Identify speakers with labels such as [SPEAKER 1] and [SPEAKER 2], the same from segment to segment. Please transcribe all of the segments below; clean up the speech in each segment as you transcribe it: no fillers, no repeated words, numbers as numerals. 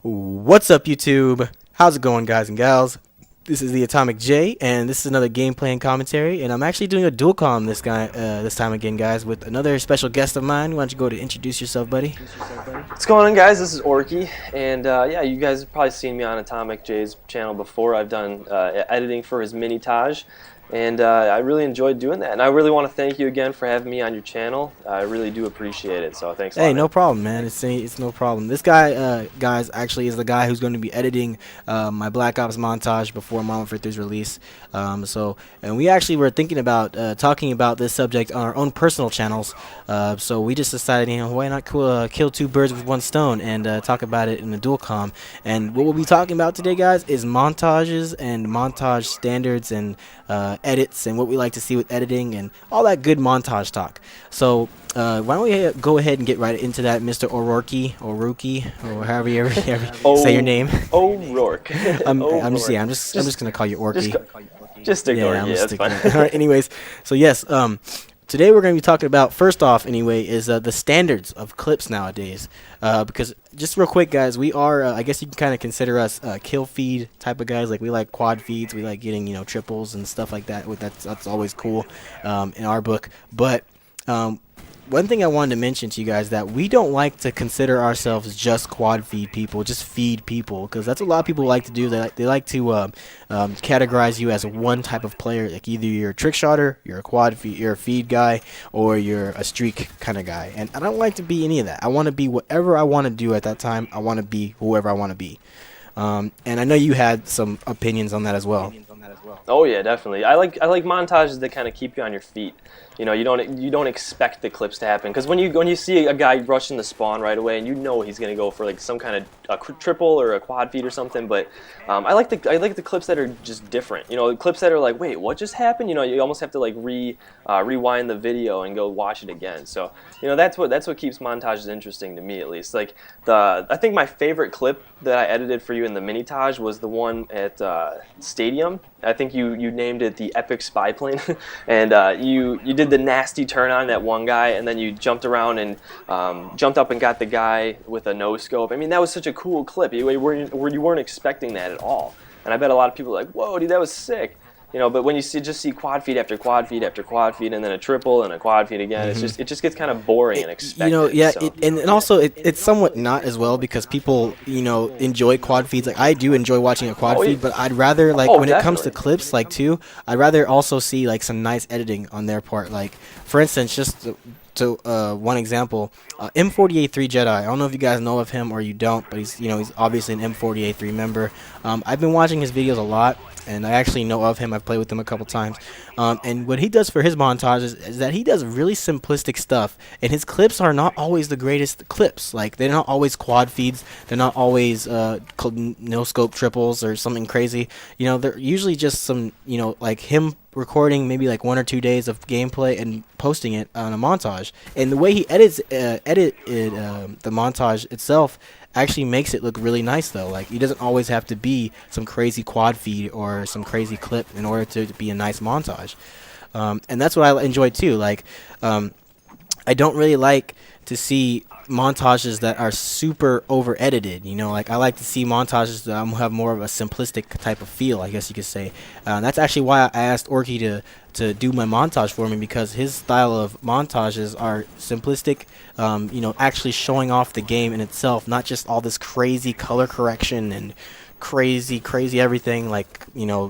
[SPEAKER 1] What's up, YouTube? How's it going, guys and gals? This is the Atomic J, and this is another gameplay and commentary. And I'm actually doing a dual comm this time again, guys, with another special guest of mine. Why don't you go to introduce yourself, buddy?
[SPEAKER 2] What's going on, guys? This is Orkey, and yeah, you guys have probably seen me on Atomic J's channel before. I've done editing for his montage, and I really enjoyed doing that. And I really want to thank you again for having me on your channel. I really do appreciate it. So thanks.
[SPEAKER 1] Hey, no problem, man. It's no problem. This guy, guys, actually is the guy who's going to be editing my Black Ops montage before Modern Warfare 3's release. And we actually were thinking about talking about this subject on our own personal channels. So we just decided, why not kill two birds with one stone and talk about it in a dual comm. And what we'll be talking about today, guys, is montages and montage standards and edits and what we like to see with editing and all that good montage talk. So why don't we go ahead and get right into that, Mr. Orkey, or however you ever say your name.
[SPEAKER 2] O'Rourke.
[SPEAKER 1] I'm just gonna call you Orkey.
[SPEAKER 2] Just ignore it. Yeah, that's fine.
[SPEAKER 1] All right. Anyways, so yes, today we're gonna be talking about, first off, anyway, is the standards of clips nowadays. Because just real quick, guys, we are I guess you can kind of consider us kill feed type of guys. Like, we like quad feeds, we like getting triples and stuff like that. That's always cool in our book, but one thing I wanted to mention to you guys, that we don't like to consider ourselves just quad feed people, just feed people, because that's what a lot of people like to do. They like to categorize you as one type of player, like either you're a trick shotter, you're a quad feed, you're a feed guy, or you're a streak kind of guy. And I don't like to be any of that. I want to be whatever I want to do at that time. I want to be whoever I want to be. And I know you had some opinions on that as well.
[SPEAKER 2] Oh yeah, definitely. I like montages that kind of keep you on your feet. You don't expect the clips to happen, because when you see a guy rushing the spawn right away, and he's gonna go for like some kind of a triple or a quad feed or something. But I like the clips that are just different. Clips that are like, wait, what just happened? You almost have to like rewind the video and go watch it again. So that's what keeps montages interesting to me, at least. Like I think my favorite clip that I edited for you in the minitage was the one at Stadium. I think you named it the Epic Spy Plane, and you did the nasty turn on that one guy, and then you jumped around and jumped up and got the guy with a no scope. I mean, that was such a cool clip. You weren't expecting that at all, and I bet a lot of people are like, "Whoa, dude, that was sick." But when you see quad feed after quad feed after quad feed, and then a triple and a quad feed again, it just gets kind of boring and expected.
[SPEAKER 1] Yeah,
[SPEAKER 2] so.
[SPEAKER 1] and also it's somewhat not as well, because people enjoy quad feeds. Like, I do enjoy watching a quad feed, but I'd rather, like, when it comes to clips, like, too, I'd rather also see like some nice editing on their part. Like, for instance, just to one example, M48-3 Jedi. I don't know if you guys know of him or you don't, but he's obviously an M48-3 member. I've been watching his videos a lot, and I actually know of him. I've played with him a couple times. And what he does for his montages is that he does really simplistic stuff, and his clips are not always the greatest clips. Like, they're not always quad feeds. They're not always no scope triples or something crazy. They're usually just some like him recording maybe like 1 or 2 days of gameplay and posting it on a montage. And the way he edits the montage itself actually makes it look really nice, though. Like, he doesn't always have to be some crazy quad feed or some crazy clip in order to be a nice montage. And that's what I enjoy too. Like, I don't really like to see montages that are super over edited. Like, I like to see montages that have more of a simplistic type of feel, I guess you could say. That's actually why I asked Orkey to do my montage for me, because his style of montages are simplistic, actually showing off the game in itself, not just all this crazy color correction and crazy everything, like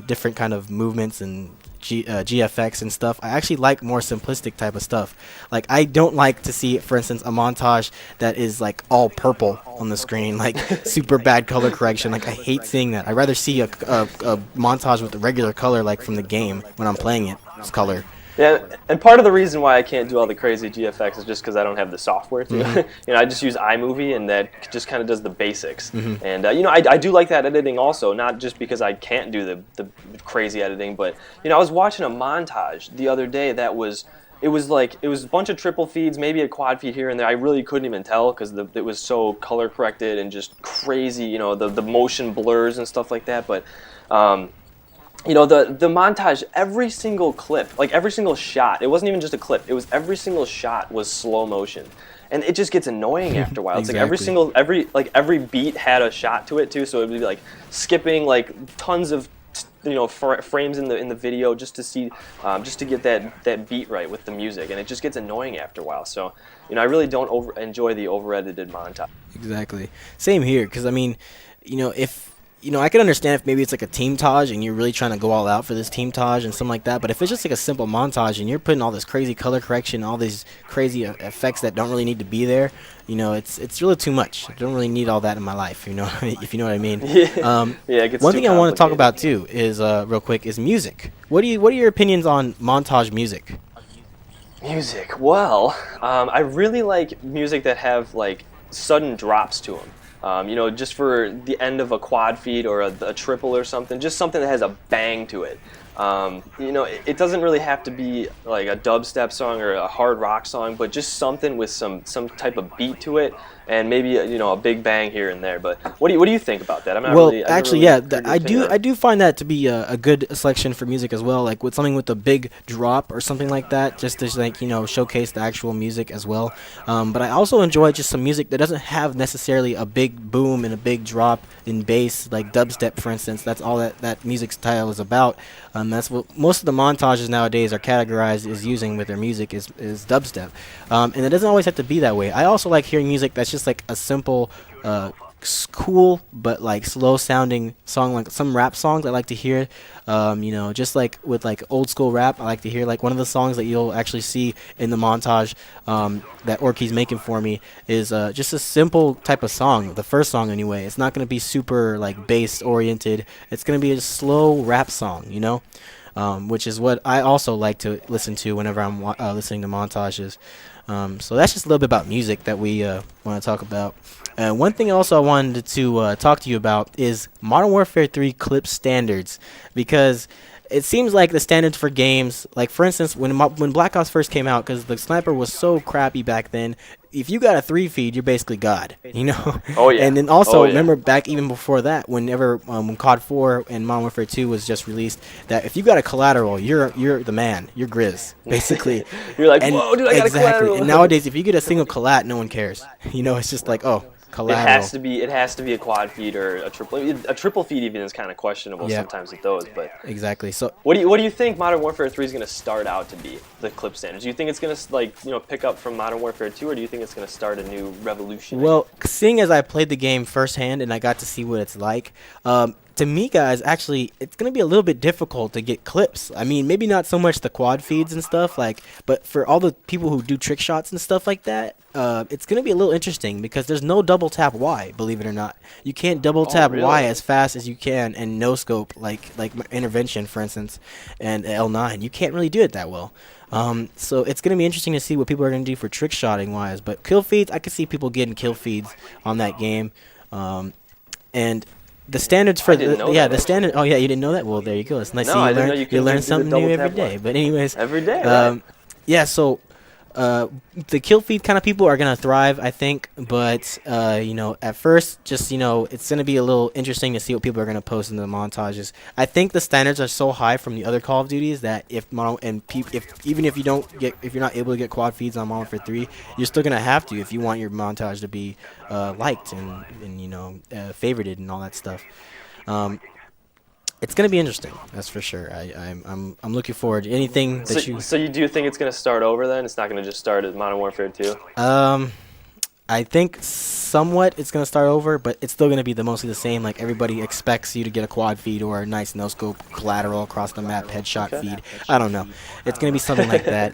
[SPEAKER 1] different kind of movements and GFX and stuff. I actually like more simplistic type of stuff. Like, I don't like to see, for instance, a montage that is like all purple on the screen, like super bad color correction. Like, I hate seeing that. I'd rather see a montage with the regular color, like from the game when I'm playing it. It's color.
[SPEAKER 2] Yeah, and part of the reason why I can't do all the crazy GFX is just because I don't have the software to. I just use iMovie, and that just kind of does the basics. And I do like that editing also, not just because I can't do the crazy editing, but I was watching a montage the other day that was. It was a bunch of triple feeds, maybe a quad feed here and there. I really couldn't even tell, because it was so color corrected and just crazy. The motion blurs and stuff like that. But the montage, every single clip, like every single shot, it wasn't even just a clip, it was every single shot was slow motion. and it just gets annoying after a while. It's like
[SPEAKER 1] Exactly.
[SPEAKER 2] every beat had a shot to it too, so it would be like skipping like tons of frames in the video just to get that beat right with the music, and it just gets annoying after a while. So I really don't enjoy the over edited montage.
[SPEAKER 1] Exactly. Same here, because I mean, if I can understand if maybe it's like a team Taj and you're really trying to go all out for this team Taj and something like that. But if it's just like a simple montage and you're putting all this crazy color correction, all these crazy effects that don't really need to be there, it's really too much. I don't really need all that in my life, if you know what I mean.
[SPEAKER 2] Yeah, yeah, it gets
[SPEAKER 1] One
[SPEAKER 2] too
[SPEAKER 1] thing I want to talk about
[SPEAKER 2] complicated.
[SPEAKER 1] too is real quick is music. What are your opinions on montage music?
[SPEAKER 2] Music. Well, I really like music that have like sudden drops to them. Just for the end of a quad feed or a triple or something, just something that has a bang to it. It doesn't really have to be like a dubstep song or a hard rock song, but just something with some type of beat to it, and maybe a big bang here and there. But what do you think about that?
[SPEAKER 1] Well,
[SPEAKER 2] I never
[SPEAKER 1] actually,
[SPEAKER 2] really
[SPEAKER 1] yeah,
[SPEAKER 2] heard your
[SPEAKER 1] I
[SPEAKER 2] opinion
[SPEAKER 1] do.
[SPEAKER 2] on
[SPEAKER 1] I
[SPEAKER 2] it.
[SPEAKER 1] do find that to be a good selection for music as well. Like with something with a big drop or something like that, just to like showcase the actual music as well. But I also enjoy just some music that doesn't have necessarily a big boom and a big drop in bass, like dubstep, for instance. That's all that music style is about. That's what most of the montages nowadays are categorized as using with their music is dubstep. And it doesn't always have to be that way. I also like hearing music that's just like a simple, cool but like slow sounding song, like some rap songs I like to hear. Just like with like old school rap, I like to hear like one of the songs that you'll actually see in the montage that Orkey's making for me is just a simple type of song. The first song anyway. It's not gonna be super like bass oriented. It's gonna be a slow rap song, which is what I also like to listen to whenever I'm listening to montages. So that's just a little bit about music that we want to talk about. One thing also I wanted to talk to you about is Modern Warfare 3 clip standards, because it seems like the standards for games, like for instance, when Black Ops first came out, because the sniper was so crappy back then, if you got a 3 feed, you're basically God.
[SPEAKER 2] Oh yeah.
[SPEAKER 1] And then also
[SPEAKER 2] Oh yeah.
[SPEAKER 1] remember back even before that, whenever when COD 4 and Modern Warfare 2 was just released, that if you got a collateral, you're the man, you're Grizz, basically.
[SPEAKER 2] You're like,
[SPEAKER 1] And
[SPEAKER 2] whoa, dude, I got a
[SPEAKER 1] exactly. And
[SPEAKER 2] collateral.
[SPEAKER 1] nowadays, if you get a single collat, no one cares. It's just like, oh,
[SPEAKER 2] It has
[SPEAKER 1] collateral.
[SPEAKER 2] to be. It has to be a quad feed or a triple. A triple feed even is kind of questionable
[SPEAKER 1] Yeah,
[SPEAKER 2] sometimes with those. But
[SPEAKER 1] exactly. So
[SPEAKER 2] what do you think Modern Warfare 3 is going to start out to be the clip standards? Do you think it's going to pick up from Modern Warfare 2, or do you think it's going to start a new revolution?
[SPEAKER 1] well, seeing as I played the game firsthand and I got to see what it's like, to me, guys, actually, it's gonna be a little bit difficult to get clips. I mean, maybe not so much the quad feeds and stuff, but for all the people who do trick shots and stuff like that, it's gonna be a little interesting because there's no double tap Y, believe it or not. You can't double
[SPEAKER 2] Oh,
[SPEAKER 1] tap Y
[SPEAKER 2] really?
[SPEAKER 1] as fast as you can and no scope like intervention, for instance, and L9. You can't really do it that well. So it's gonna be interesting to see what people are gonna do for trick shotting wise. But kill feeds, I can see people getting kill feeds on that game, and the standards for
[SPEAKER 2] I didn't know
[SPEAKER 1] yeah,
[SPEAKER 2] that
[SPEAKER 1] the
[SPEAKER 2] actually.
[SPEAKER 1] standard. Oh yeah, you didn't know that. Well, there you go. It's nice.
[SPEAKER 2] No,
[SPEAKER 1] See,
[SPEAKER 2] I didn't know you
[SPEAKER 1] you
[SPEAKER 2] couldn't
[SPEAKER 1] learn
[SPEAKER 2] do the
[SPEAKER 1] something new
[SPEAKER 2] double
[SPEAKER 1] every
[SPEAKER 2] tap
[SPEAKER 1] day.
[SPEAKER 2] one.
[SPEAKER 1] But anyways,
[SPEAKER 2] Every day, right?
[SPEAKER 1] um, yeah. So the kill feed kind of people are gonna thrive, I think. But at first, just it's gonna be a little interesting to see what people are gonna post in the montages. I think the standards are so high from the other Call of Duties that if even if if you're not able to get quad feeds on Modern Warfare 3, you're still gonna have to if you want your montage to be liked and favorited and all that stuff. Um, it's gonna be interesting, that's for sure. I'm looking forward to anything
[SPEAKER 2] So,
[SPEAKER 1] that you.
[SPEAKER 2] so you do think it's going to start over then? It's not going to just start at Modern Warfare 2?
[SPEAKER 1] Um, I think somewhat it's gonna start over, but it's still gonna be mostly the same. Like everybody expects you to get a quad feed or a nice no scope collateral across the map headshot
[SPEAKER 2] Okay.
[SPEAKER 1] feed. I don't know. It's gonna be something like that.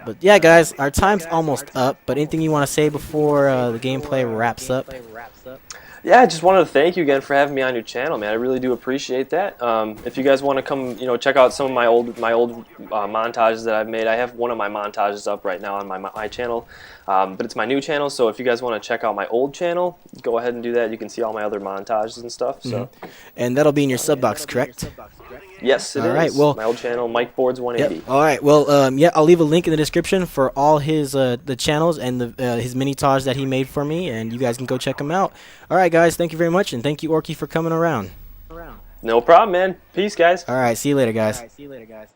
[SPEAKER 1] But yeah, guys, our time's almost up. But anything you want to say before the gameplay wraps up?
[SPEAKER 2] Yeah, I just wanted to thank you again for having me on your channel, man. I really do appreciate that. If you guys want to come, check out some of my old montages that I've made. I have one of my montages up right now on my channel, but it's my new channel. So if you guys want to check out my old channel, go ahead and do that. You can see all my other montages and stuff. So
[SPEAKER 1] And that'll be in your sub box, correct?
[SPEAKER 2] yes, it is.
[SPEAKER 1] All right, well,
[SPEAKER 2] my old channel, Mike Boards 180.
[SPEAKER 1] Yep. All right. Well, yeah, I'll leave a link in the description for all his the channels and his mini taj that he made for me, and you guys can go check them out. All right, guys. Thank you very much, and thank you, Orkey, for coming around.
[SPEAKER 2] No problem, man. Peace, guys.
[SPEAKER 1] All right. See you later, guys.